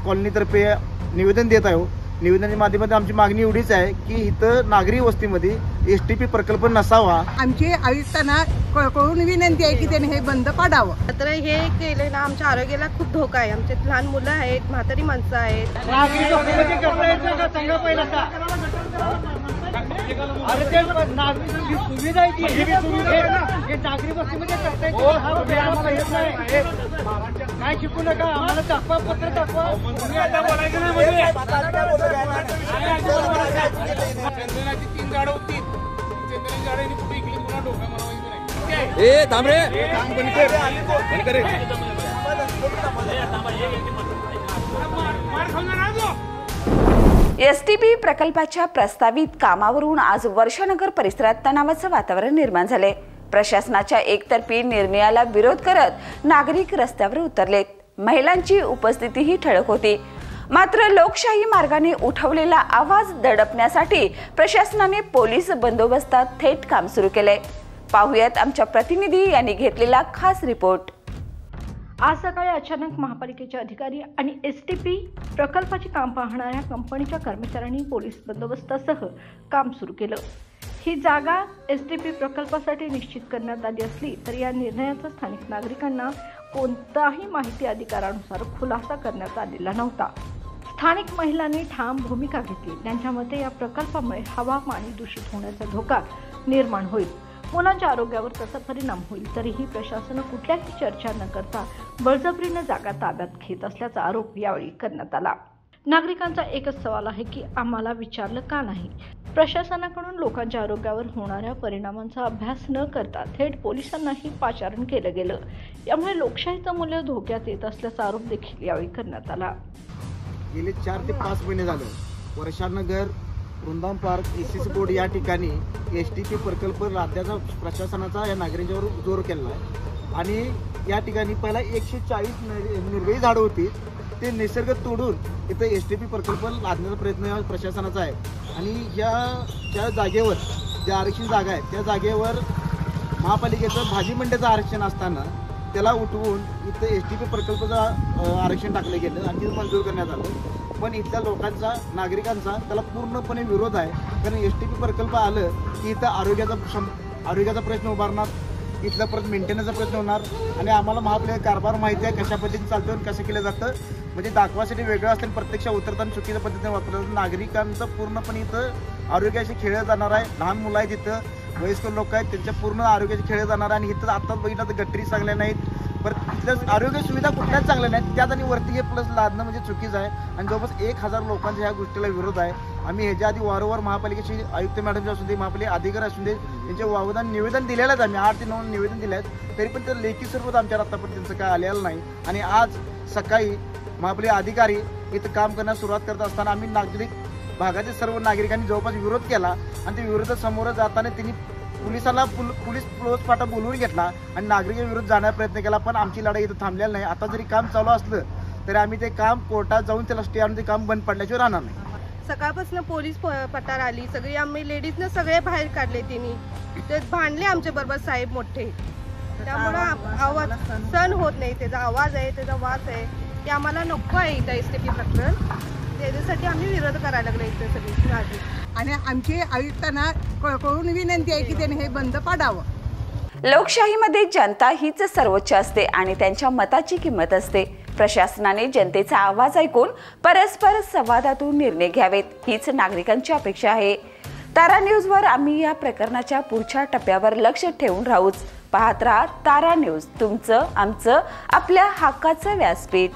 कॉलनीतर्फे निवेदन देत आहे। निवेदनाच्या माध्यमातून आमची मागणी एवढीच आहे की इथं नागरी वस्तीमध्ये एसटीपी प्रकल्प नसावा। आमची आयुक्तांना कळकळून विनंती आहे की त्यांनी हे बंद पाडावं। तर हे केले ना आमच्या आरोग्याला खूप धोका आहे। आमचे लहान मुलं आहेत, म्हातारी माणसं आहेत। शिकू नका आम्हाला दाखवा, पत्र दाखवा। चंदनाची 3 झाडं होती, चंदनाची झाडांनी कुठे इकली पुन्हा डोका मला माहिती नाही। ए थांब रे, बंद कर एसटीपी प्रकल्पाच्या प्रस्तावित कामावरून आज वर्षानगर परिसरात तणावाचं वातावरण निर्माण झाले। प्रशासनाच्या एकतर्फी निर्णयाला विरोध करत नागरिक रस्त्यावर उतरलेत। महिलांची उपस्थितीही ठळक होती। मात्र लोकशाही मार्गाने उठवलेला आवाज दडपण्यासाठी प्रशासनाने पोलीस बंदोबस्तात थेट काम सुरू केले। पाहुयात आमच्या प्रतिनिधी यांनी घेतलेला खास रिपोर्ट। आज सकाळी अचानक महापालिकेचे अधिकारी आणि एसटीपी प्रकल्पाचे काम पाहणाऱ्या कंपनीच्या कर्मचाऱ्यांनी पोलीस बंदोबस्तासह काम सुरू केलं। ही जागा एसटीपी प्रकल्पासाठी निश्चित करण्यात आली असली तरी या निर्णयाचा स्थानिक नागरिकांना कोणताही माहिती अधिकारानुसार खुलासा करण्यात आलेला नव्हता। स्थानिक महिलांनी ठाम भूमिका घेतली। त्यांच्या मते या प्रकल्पामुळे हवा पाणी दूषित होण्याचा धोका निर्माण होईल, मुलांच्या आरोग्यावर त्याचा परिणाम होईल। तरीही प्रशासन कुठल्याही चर्चा न करता बळजबरीने जागा ताब्यात घेत असल्याचा आरोप यावेळी करण्यात आला। नागरिकांचा एकच सवाल आहे की आम्हाला विचारलं का नाही। प्रशासनाकडून लोकांच्या आरोग्यावर होणाऱ्या परिणामांचा अभ्यास न करता थेट पोलिसांनाही पाचारण केलं गेलं। यामुळे लोकशाहीचं मूल्य धोक्यात येत असल्याचा आरोप देखील यावेळी करण्यात आला। गेले 4 ते 5 महिने झाले वर्षानगर वृंदावन पार्क एसीसी बोर्ड या ठिकाणी एसटीपी प्रकल्प राज्याचा प्रशासनाचा या नागरिकांवर जोर केला आहे। आणि या ठिकाणी पहिला 140 निर्वेळी झाडं होती, ते निसर्ग तोडून इथं एसटीपी प्रकल्प लादण्याचा प्रयत्न प्रशासनाचा आहे। आणि ज्या जागेवर जे आरक्षण जागा आहे त्या जागेवर महापालिकेचं भाजी मंडईचं आरक्षण असताना त्याला उठवून इथं एसटीपी प्रकल्पाचं आरक्षण टाकलं गेलं आणि ते मंजूर करण्यात आलं। पण इथल्या लोकांचा नागरिकांचा त्याला पूर्णपणे विरोध आहे। कारण एसटीपी प्रकल्प आलं की इथं आरोग्याचा प्रश्न उभारणार, इथला परत मेंटेनन्सचा प्रश्न होणार। आणि आम्हाला महापालिका कारभार माहिती आहे कशा पद्धतीने चालतं आणि कसं केलं जातं, म्हणजे दाखवासाठी वेगळं असतं प्रत्यक्ष उतरताना चुकीच्या पद्धतीने वापरलं। नागरिकांचं पूर्णपणे इथं आरोग्याशी खेळलं जाणार आहे। लहान मुलं आहेत, इथं वयस्कर लोक आहेत, त्यांच्या पूर्ण आरोग्याशी खेळलं जाणार आहे। आणि इथं आत्ताच बघितलं तर गटरी चांगल्या नाहीत, परत इथल्या आरोग्य सुविधा कुठल्याच चांगल्या नाहीत, त्यात आणि वरती हे प्लस लादणं म्हणजे चुकीचं आहे। आणि जवळपास 1000 लोकांच्या ह्या गोष्टीला विरोध आहे। आम्ही ह्याच्या आधी वारंवार महापालिकेची आयुक्त मॅडमचे असू दे, महापालिका अधिकारी असू दे, यांचे वावदान निवेदन दिलेलं आहे। आम्ही 8 ते 9 निवेदन दिले आहेत, तरी पण ते लेखी स्वरूपात आमच्या आतापर्यंत त्यांचं काय आलेलं नाही। आणि आज सकाळी महापालिका अधिकारी इथं काम करण्यास सुरुवात करत असताना आम्ही नागरिक भागातील सर्व नागरिकांनी जवळपास विरोध केला। आणि ते विरोधासमोर जाताना त्यांनी पोलिसांना पोलीस फाटा बोलवून घेतला आणि नागरिकांविरुद्ध जाण्याचा प्रयत्न केला। पण आमची लढाई इथं थांबलेली नाही। आता जरी काम चालू असलं तरी आम्ही ते काम कोर्टात जाऊन त्याला स्टे आणून ते काम बंद पडल्याशिवाय राहणार नाही। सकाळपासून पोलीस पठार आली, सगळी आम्ही लेडीजनं सगळे बाहेर काढले। त्यांनी ते भांडले आमच्या बरोबर साहेब मोठे, त्यामुळं आवाज सहन होत नाही। त्याचा आवाज आहे, त्याचा वास आहे, ते आम्हाला नको आहे इथं एसटीपी प्रकरण। त्याच्यासाठी आम्ही विरोध करायला लागलो इथं सगळी नागरिक। आणि आमची आयुक्तांना कळकळून विनंती आहे की त्यांनी हे बंद पाडावं। लोकशाहीमध्ये जनता हीच सर्वोच्च असते आणि त्यांच्या मताची किंमत असते। प्रशासनाने जनतेचा आवाज ऐकून परस्पर संवादातून निर्णय घ्यावेत, हीच नागरिकांची अपेक्षा आहे। तारा न्यूजवर आम्ही या प्रकरणाच्या पुढच्या टप्प्यावर लक्ष ठेवून राहूच। पाहत राहा तारा न्यूज, तुमचं आमचं आपल्या हक्काचं व्यासपीठ।